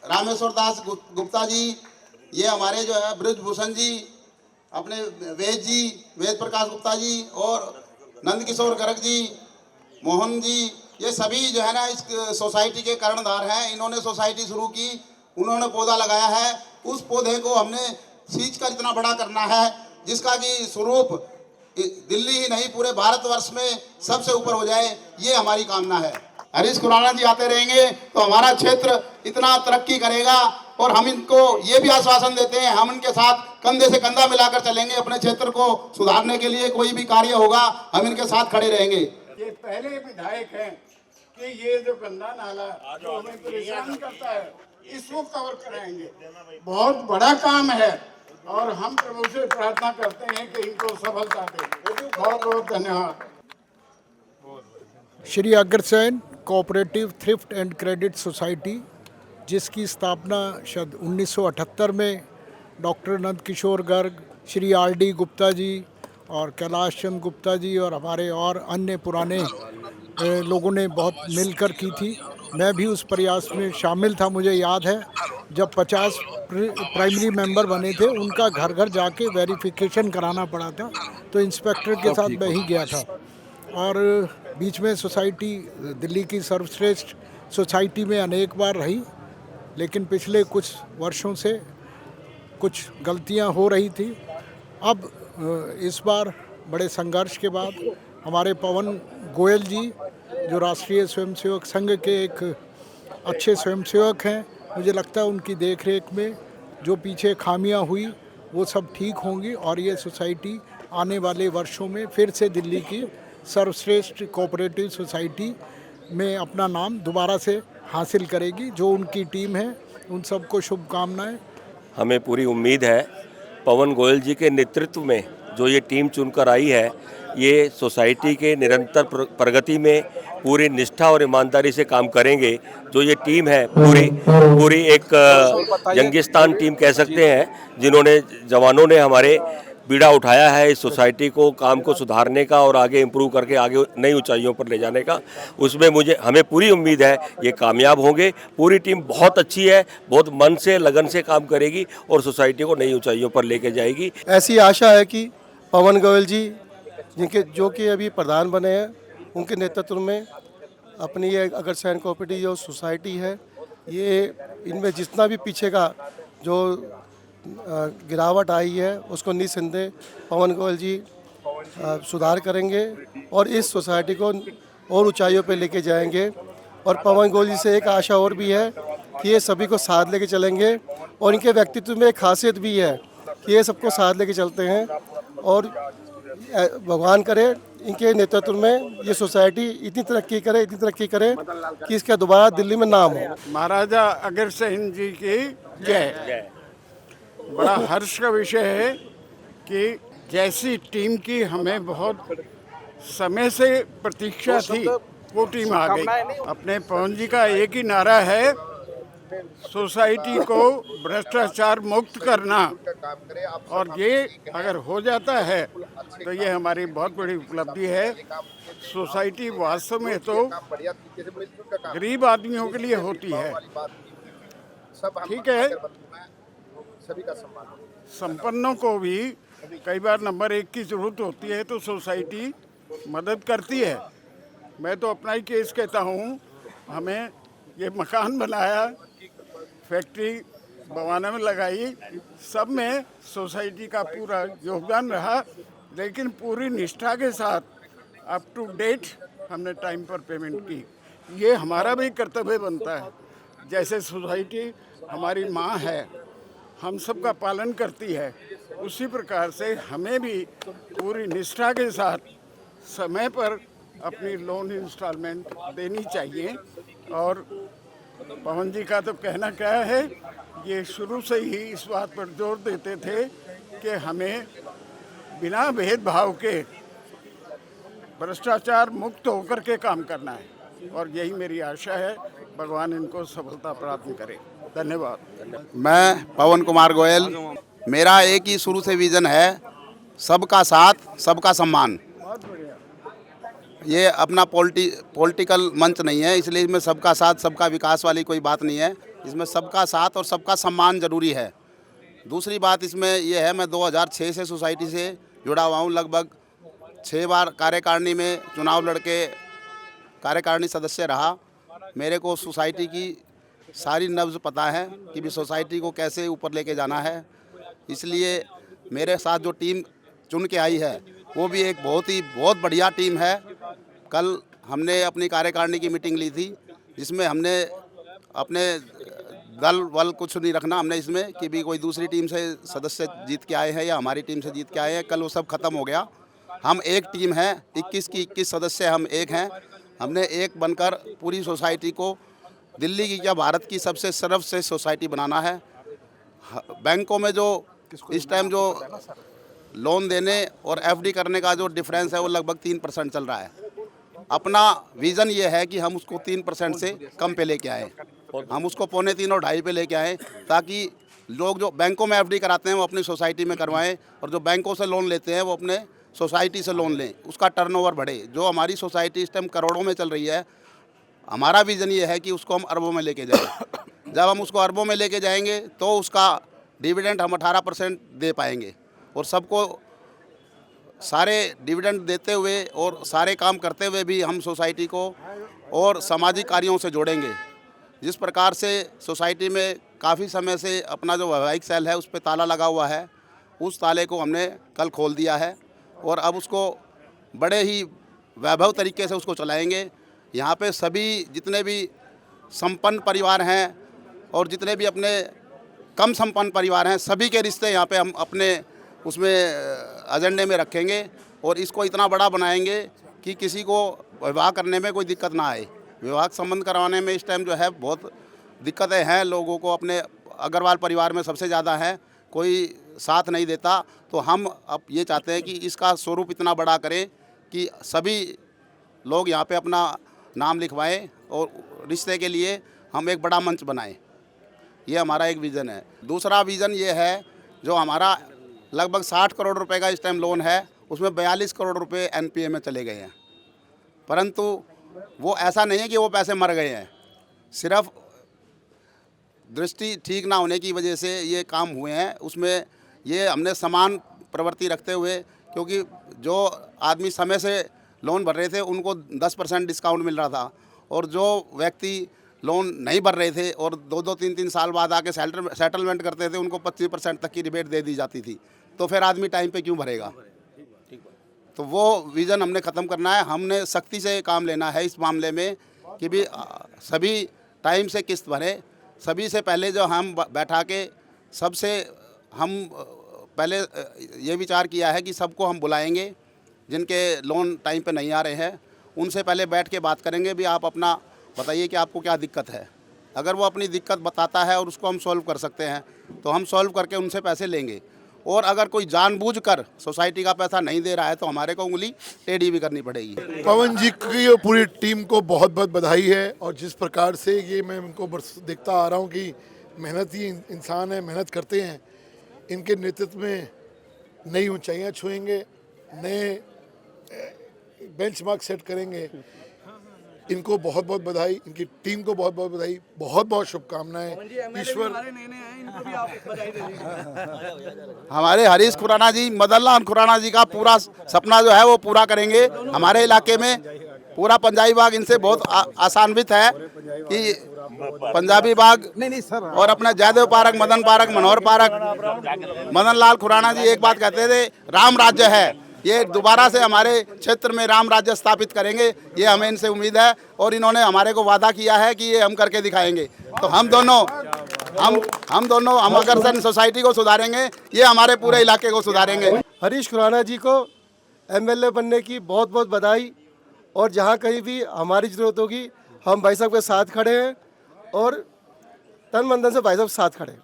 रामेश्वर दास गुप्ता जी, ये हमारे जो है ब्रजभूषण जी, अपने वेद प्रकाश गुप्ता जी और नंद किशोर गर्ग जी, मोहन जी, ये सभी जो है ना इस सोसाइटी के कर्णधार हैं। इन्होंने सोसाइटी शुरू की, उन्होंने पौधा लगाया है, उस पौधे को हमने सींच कर इतना बड़ा करना है जिसका कि स्वरूप दिल्ली ही नहीं पूरे भारतवर्ष में सबसे ऊपर हो जाए, ये हमारी कामना है। हरीश खुराना जी आते रहेंगे तो हमारा क्षेत्र इतना तरक्की करेगा और हम इनको ये भी आश्वासन देते हैं, हम इनके साथ कंधे से कंधा मिलाकर चलेंगे। अपने क्षेत्र को सुधारने के लिए कोई भी कार्य होगा हम इनके साथ खड़े रहेंगे। ये पहले विधायक हैं कि ये जो गंदा नाला जो हमें परेशान करता है इसको कवर कराएंगे। बहुत बड़ा काम है और हम प्रभु से प्रार्थना करते हैं कि इनको सफलता दे। बहुत बहुत धन्यवाद। Shri Agrasen cooperative thrift and credit society, जिसकी स्थापना शायद 1978 में डॉक्टर नंद किशोर गर्ग, श्री आर.डी. गुप्ता जी और कैलाश चंद गुप्ता जी और हमारे और अन्य पुराने लोगों ने बहुत मिलकर की थी। मैं भी उस प्रयास में शामिल था। मुझे याद है जब 50 प्राइमरी मेंबर बने थे, उनका घर घर जाके वेरिफिकेशन कराना पड़ा था, तो इंस्पेक्टर के साथ मैं ही गया था। और बीच में सोसाइटी दिल्ली की सर्वश्रेष्ठ सोसाइटी में अनेक बार रही, लेकिन पिछले कुछ वर्षों से कुछ गलतियां हो रही थी। अब इस बार बड़े संघर्ष के बाद हमारे पवन गोयल जी, जो राष्ट्रीय स्वयंसेवक संघ के एक अच्छे स्वयंसेवक हैं, मुझे लगता है उनकी देखरेख में जो पीछे खामियां हुई वो सब ठीक होंगी और ये सोसाइटी आने वाले वर्षों में फिर से दिल्ली की सर्वश्रेष्ठ कोऑपरेटिव सोसाइटी में अपना नाम दोबारा से हासिल करेगी। जो उनकी टीम है उन सबको शुभकामनाएं। हमें पूरी उम्मीद है पवन गोयल जी के नेतृत्व में जो ये टीम चुनकर आई है, ये सोसाइटी के निरंतर प्रगति में पूरी निष्ठा और ईमानदारी से काम करेंगे। जो ये टीम है पूरी एक जंगिस्तान टीम कह सकते हैं, जिन्होंने जवानों ने हमारे बीड़ा उठाया है इस सोसाइटी को काम को सुधारने का और आगे इम्प्रूव करके आगे नई ऊंचाइयों पर ले जाने का। उसमें हमें पूरी उम्मीद है ये कामयाब होंगे। पूरी टीम बहुत अच्छी है, बहुत मन से लगन से काम करेगी और सोसाइटी को नई ऊंचाइयों पर लेके जाएगी। ऐसी आशा है कि पवन गोयल जी जो कि अभी प्रधान बने हैं, उनके नेतृत्व में अपनी ये अग्रसेन कोऑपरेटिव जो सोसाइटी है, ये इनमें जितना भी पीछे का जो गिरावट आई है उसको निस्संदेह पवन गोयल जी सुधार करेंगे और इस सोसाइटी को और ऊंचाइयों पे लेके जाएंगे। और पवन गोयल जी से एक आशा और भी है कि ये सभी को साथ लेके चलेंगे और इनके व्यक्तित्व में एक खासियत भी है कि ये सबको साथ लेके चलते हैं और भगवान करे इनके नेतृत्व में ये सोसाइटी इतनी तरक्की करे कि इसका दोबारा दिल्ली में नाम हो। महाराजा अग्रसेन जी की जय। बड़ा हर्ष का विषय है कि जैसी टीम की हमें बहुत समय से प्रतीक्षा थी, वो टीम आ गई। अपने पवन जी का एक ही नारा है, सोसाइटी को भ्रष्टाचार मुक्त करना, और ये अगर हो जाता है तो ये हमारी बहुत बड़ी उपलब्धि है। सोसाइटी वास्तव में तो गरीब आदमियों के लिए होती है, ठीक है, संपन्नों को भी कई बार नंबर 1 की ज़रूरत होती है तो सोसाइटी मदद करती है। मैं तो अपना ही केस कहता हूँ, हमें ये मकान बनाया, फैक्ट्री बवाना में लगाई, सब में सोसाइटी का पूरा योगदान रहा, लेकिन पूरी निष्ठा के साथ अप टू डेट हमने टाइम पर पेमेंट की। ये हमारा भी कर्तव्य बनता है। जैसे सोसाइटी हमारी माँ है, हम सब का पालन करती है, उसी प्रकार से हमें भी पूरी निष्ठा के साथ समय पर अपनी लोन इंस्टॉलमेंट देनी चाहिए। और पवन जी का तो कहना क्या है, ये शुरू से ही इस बात पर जोर देते थे कि हमें बिना भेदभाव के भ्रष्टाचार मुक्त होकर के काम करना है, और यही मेरी आशा है। भगवान इनको सफलता प्राप्त करे। धन्यवाद। मैं पवन कुमार गोयल, मेरा एक ही शुरू से विज़न है, सबका साथ सबका सम्मान। ये अपना पॉलिटिकल मंच नहीं है, इसलिए इसमें सबका साथ सबका विकास वाली कोई बात नहीं है। इसमें सबका साथ और सबका सम्मान जरूरी है। दूसरी बात इसमें यह है, मैं 2006 से सोसाइटी से जुड़ा हुआ हूँ। लगभग 6 बार कार्यकारिणी में चुनाव लड़के कार्यकारिणी सदस्य रहा। मेरे को सोसाइटी की सारी नब्ज़ पता है कि भी सोसाइटी को कैसे ऊपर लेके जाना है। इसलिए मेरे साथ जो टीम चुन के आई है वो भी एक बहुत बढ़िया टीम है। कल हमने अपनी कार्यकारिणी की मीटिंग ली थी, जिसमें हमने अपने दल वल कुछ नहीं रखना हमने इसमें कि भी कोई दूसरी टीम से सदस्य जीत के आए हैं या हमारी टीम से जीत के आए हैं। कल वो सब खत्म हो गया। हम एक टीम है, 21 की 21 सदस्य हम एक हैं। हमने एक बनकर पूरी सोसाइटी को दिल्ली की या भारत की सबसे सर्वश्रेष्ठ सोसाइटी बनाना है। बैंकों में जो इस टाइम जो लोन देने और एफडी करने का जो डिफरेंस है वो लगभग 3% चल रहा है। अपना विज़न ये है कि हम उसको 3% से कम पे लेके आएँ, हम उसको 3.25 और 2.5 पे लेके आएँ, ताकि लोग जो बैंकों में एफडी कराते हैं वो अपनी सोसाइटी में करवाएं और जो बैंकों से लोन लेते हैं वो अपने सोसाइटी से लोन लें, उसका टर्नओवर बढ़े। जो हमारी सोसाइटी इस टाइम करोड़ों में चल रही है, हमारा विज़न ये है कि उसको हम अरबों में लेके जाएं। जब हम उसको अरबों में लेके जाएंगे तो उसका डिविडेंड हम 18% दे पाएंगे और सबको सारे डिविडेंड देते हुए और सारे काम करते हुए भी हम सोसाइटी को और सामाजिक कार्यों से जोड़ेंगे। जिस प्रकार से सोसाइटी में काफ़ी समय से अपना जो वैवाहिक सेल है उस पर ताला लगा हुआ है, उस ताले को हमने कल खोल दिया है और अब उसको बड़े ही वैभव तरीके से उसको चलाएंगे। यहाँ पे सभी जितने भी संपन्न परिवार हैं और जितने भी अपने कम संपन्न परिवार हैं, सभी के रिश्ते यहाँ पे हम अपने उसमें एजेंडे में रखेंगे और इसको इतना बड़ा बनाएंगे कि किसी को विवाह करने में कोई दिक्कत ना आए। विवाह संबंध करवाने में इस टाइम जो है बहुत दिक्कतें हैं लोगों को। अपने अग्रवाल परिवार में सबसे ज़्यादा है, कोई साथ नहीं देता। तो हम अब ये चाहते हैं कि इसका स्वरूप इतना बड़ा करें कि सभी लोग यहाँ पे अपना नाम लिखवाएं और रिश्ते के लिए हम एक बड़ा मंच बनाएं। ये हमारा एक विज़न है। दूसरा विज़न ये है, जो हमारा लगभग 60 करोड़ रुपए का इस टाइम लोन है, उसमें 42 करोड़ रुपए एनपीए में चले गए हैं। परंतु वो ऐसा नहीं है कि वो पैसे मर गए हैं, सिर्फ दृष्टि ठीक ना होने की वजह से ये काम हुए हैं। उसमें ये हमने समान प्रवृत्ति रखते हुए, क्योंकि जो आदमी समय से लोन भर रहे थे उनको 10% डिस्काउंट मिल रहा था और जो व्यक्ति लोन नहीं भर रहे थे और 2-2, 3-3 साल बाद आके सेटलमेंट करते थे उनको 25% तक की रिबेट दे दी जाती थी। तो फिर आदमी टाइम पे क्यों भरेगा? तो वो विज़न हमने ख़त्म करना है। हमने सख्ती से काम लेना है इस मामले में कि भी सभी टाइम से किस्त भरें। सभी से पहले जो हम बैठा के सबसे हम पहले ये विचार किया है कि सबको हम बुलाएंगे जिनके लोन टाइम पे नहीं आ रहे हैं, उनसे पहले बैठ के बात करेंगे भी आप अपना बताइए कि आपको क्या दिक्कत है। अगर वो अपनी दिक्कत बताता है और उसको हम सॉल्व कर सकते हैं तो हम सॉल्व करके उनसे पैसे लेंगे। और अगर कोई जानबूझकर सोसाइटी का पैसा नहीं दे रहा है तो हमारे को उंगली टेढ़ी भी करनी पड़ेगी। पवन जी की और पूरी टीम को बहुत बहुत बधाई है। और जिस प्रकार से ये मैं इनको देखता आ रहा हूँ कि मेहनती इंसान है, मेहनत करते हैं, इनके नेतृत्व में नई ऊंचाइयाँ छुएंगे, नए बेंचमार्क सेट करेंगे। इनको बहुत बहुत बधाई, इनकी टीम को बहुत बहुत बधाई, बहुत बहुत शुभकामनाएं। ईश्वर हमारे हरीश खुराना जी, मदन लाल खुराना जी का पूरा सपना जो है वो पूरा करेंगे। हमारे इलाके में पूरा पंजाबी बाग इनसे बहुत आसान्वित है कि पंजाबी बाग और अपना जयदेव पार्क, मदन पार्क, मनोहर पार्क। मदन लाल खुराना जी एक बात कहते थे, राम राज्य है, ये दोबारा से हमारे क्षेत्र में राम राज्य स्थापित करेंगे, ये हमें इनसे उम्मीद है। और इन्होंने हमारे को वादा किया है कि ये हम करके दिखाएंगे। तो हम दोनों अग्रसेन सोसाइटी को सुधारेंगे, ये हमारे पूरे इलाके को सुधारेंगे। हरीश खुराना जी को एमएलए बनने की बहुत बहुत बधाई। और जहाँ कहीं भी हमारी ज़रूरत होगी हम भाई साहब के साथ खड़े हैं और तन मन धन से भाई साहब साथ खड़े हैं।